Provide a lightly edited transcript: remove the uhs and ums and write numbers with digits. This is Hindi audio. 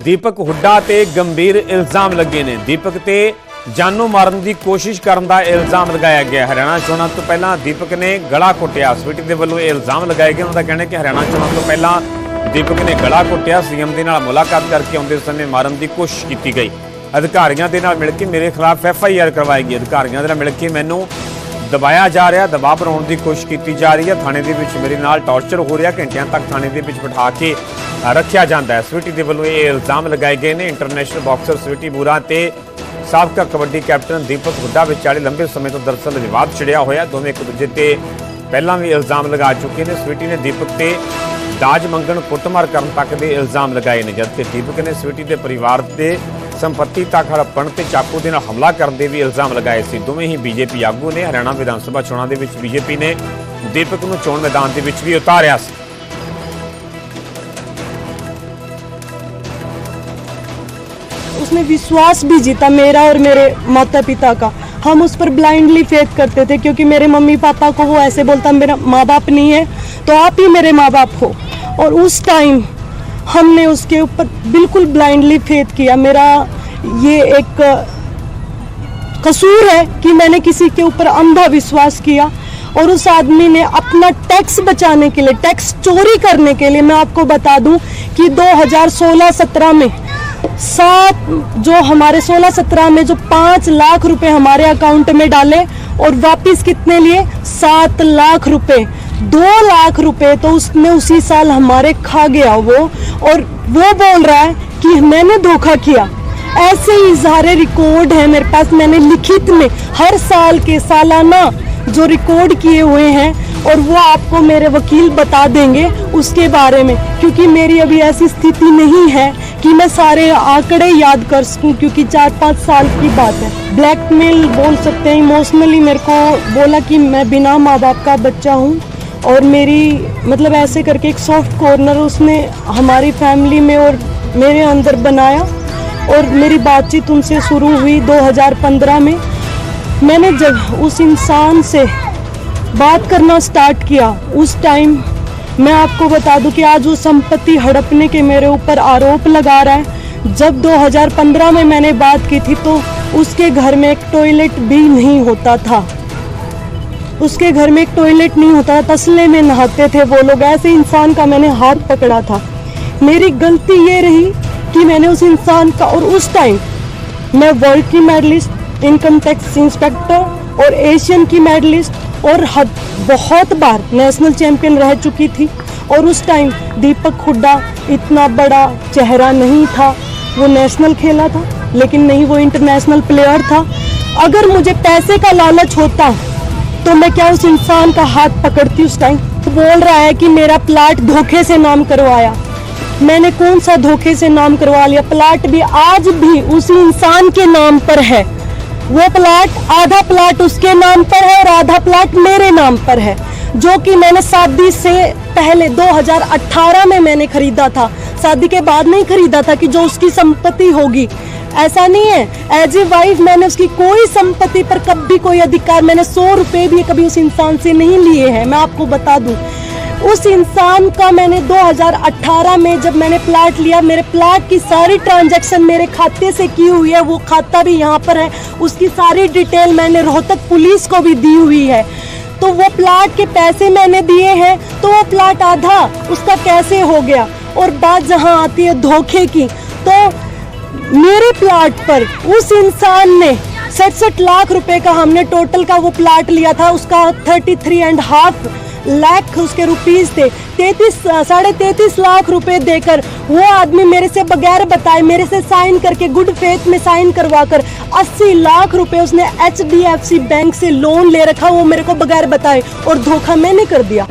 दीपक हुड्डा ते गंभीर इल्जाम लगे ने। दीपक ते जानू मारन की कोशिश करने का इल्जाम लगाया गया। हरियाणा चोणों तो पहला दीपक ने गला घुटिया। स्वीटी के वालों इल्जाम लगाए गए। उनका कहना है कि हरियाणा चोणों तो पहला दीपक ने गला घुटिया। सीएम के नाल मुलाकात करके आउंदे समय मारन की कोशिश की गई। अधिकारियों के नाल मिल के मेरे खिलाफ FIR करवाई गई। अधिकारियों के नाल मिल के मैनू दबाया जा रहा, दबाव बनाने की कोशिश की जा रही है। थाने के विच मेरे नाल टॉर्चर हो रहा, घंटिया तक थाने के विच बिठा के रखा जाता है। स्वीटी के वालों ये इल्जाम लगाए गए हैं। इंटरनेशनल बॉक्सर स्वीटी बूरा ते साबका कबड्डी कैप्टन दीपक हुड्डा विचाले लंबे समय तो दरअसल विवाद छिड़िया होया। दोवें एक दूजे ते पहला भी इल्जाम लगा चुके हैं। स्वीटी ने दीपक ते दाज मंगण कुटमार करने तक के इल्जाम लगाए हैं, जबकि दीपक ने स्वीटी के परिवार के संपत्ति तक हड़पण ते चाकू के हमला करने के भी इल्जाम लगाए थे। दोवें ही बीजेपी आगू ने। हरियाणा विधानसभा चोणों के विच बीजेपी ने दीपक नूं चोण मैदान के विच भी उतारिया सी। उसने विश्वास भी जीता मेरा और मेरे माता पिता का। हम उस पर ब्लाइंडली फेथ करते थे, क्योंकि मेरे मम्मी पापा को वो ऐसे बोलता, मेरा माँ बाप नहीं है तो आप ही मेरे माँ बाप हो। और उस टाइम हमने उसके ऊपर बिल्कुल ब्लाइंडली फेथ किया। मेरा ये एक कसूर है कि मैंने किसी के ऊपर अंधा विश्वास किया। और उस आदमी ने अपना टैक्स बचाने के लिए, टैक्स चोरी करने के लिए, मैं आपको बता दूं कि 2016-17 में जो हमारे 16-17 में जो 5 लाख रुपए हमारे अकाउंट में डाले और वापस कितने लिए 7 लाख रुपए, 2 लाख रुपए तो उसने उसी साल हमारे खा गया वो। और वो बोल रहा है कि मैंने धोखा किया। ऐसे ही सारे रिकॉर्ड है मेरे पास। मैंने लिखित में हर साल के सालाना जो रिकॉर्ड किए हुए हैं, और वो आपको मेरे वकील बता देंगे उसके बारे में, क्योंकि मेरी अभी ऐसी स्थिति नहीं है कि मैं सारे आंकड़े याद कर सकूं, क्योंकि 4-5 साल की बात है। ब्लैकमेल बोल सकते हैं, इमोशनली मेरे को बोला कि मैं बिना माँ बाप का बच्चा हूँ, और मेरी मतलब ऐसे करके एक सॉफ्ट कॉर्नर उसने हमारी फैमिली में और मेरे अंदर बनाया। और मेरी बातचीत उनसे शुरू हुई 2015 में। मैंने जब उस इंसान से बात करना स्टार्ट किया, उस टाइम मैं आपको बता दूं कि आज वो संपत्ति हड़पने के मेरे ऊपर आरोप लगा रहा है। जब 2015 में मैंने बात की थी तो उसके घर में एक टॉयलेट भी नहीं होता था। उसके घर में एक टॉयलेट नहीं होता था, तसले में नहाते थे वो लोग। ऐसे इंसान का मैंने हाथ पकड़ा था। मेरी गलती ये रही कि मैंने उस इंसान का, और उस टाइम मैं वर्ल्ड की मेडलिस्ट, इनकम टैक्स इंस्पेक्टर और एशियन की मेडलिस्ट और बहुत बार नेशनल चैंपियन रह चुकी थी। और उस टाइम दीपक हुड्डा इतना बड़ा चेहरा नहीं था। वो नेशनल खेला था, लेकिन नहीं वो इंटरनेशनल प्लेयर था। अगर मुझे पैसे का लालच होता तो मैं क्या उस इंसान का हाथ पकड़ती उस टाइम। तो बोल रहा है कि मेरा प्लाट धोखे से नाम करवाया। मैंने कौन सा धोखे से नाम करवा लिया? प्लाट भी आज भी उसी इंसान के नाम पर है। वो प्लाट, आधा प्लाट उसके नाम पर है और आधा प्लाट मेरे नाम पर है, जो कि मैंने शादी से पहले 2018 में मैंने खरीदा था। शादी के बाद नहीं खरीदा था कि जो उसकी संपत्ति होगी। ऐसा नहीं है। एज ए वाइफ मैंने उसकी कोई संपत्ति पर कभी कोई अधिकार, मैंने 100 रुपए भी कभी उस इंसान से नहीं लिए हैं। मैं आपको बता दूं, उस इंसान का मैंने 2018 में जब मैंने प्लाट लिया, मेरे प्लाट की सारी ट्रांजैक्शन मेरे खाते से की हुई है। वो खाता भी यहाँ पर है, उसकी सारी डिटेल मैंने रोहतक पुलिस को भी दी हुई है। तो वो प्लाट के पैसे मैंने दिए हैं, तो वो प्लाट आधा उसका कैसे हो गया? और बात जहाँ आती है धोखे की, तो मेरे प्लाट पर उस इंसान ने 67 लाख रुपए का, हमने टोटल का वो प्लाट लिया था, उसका 33.5 लाख उसके रुपीस थे। 33.5 लाख रुपए देकर वो आदमी मेरे से बगैर बताए, मेरे से साइन करके, गुड फेथ में साइन करवाकर 80 लाख रुपए उसने HDFC बैंक से लोन ले रखा, वो मेरे को बगैर बताए, और धोखा मैंने कर दिया।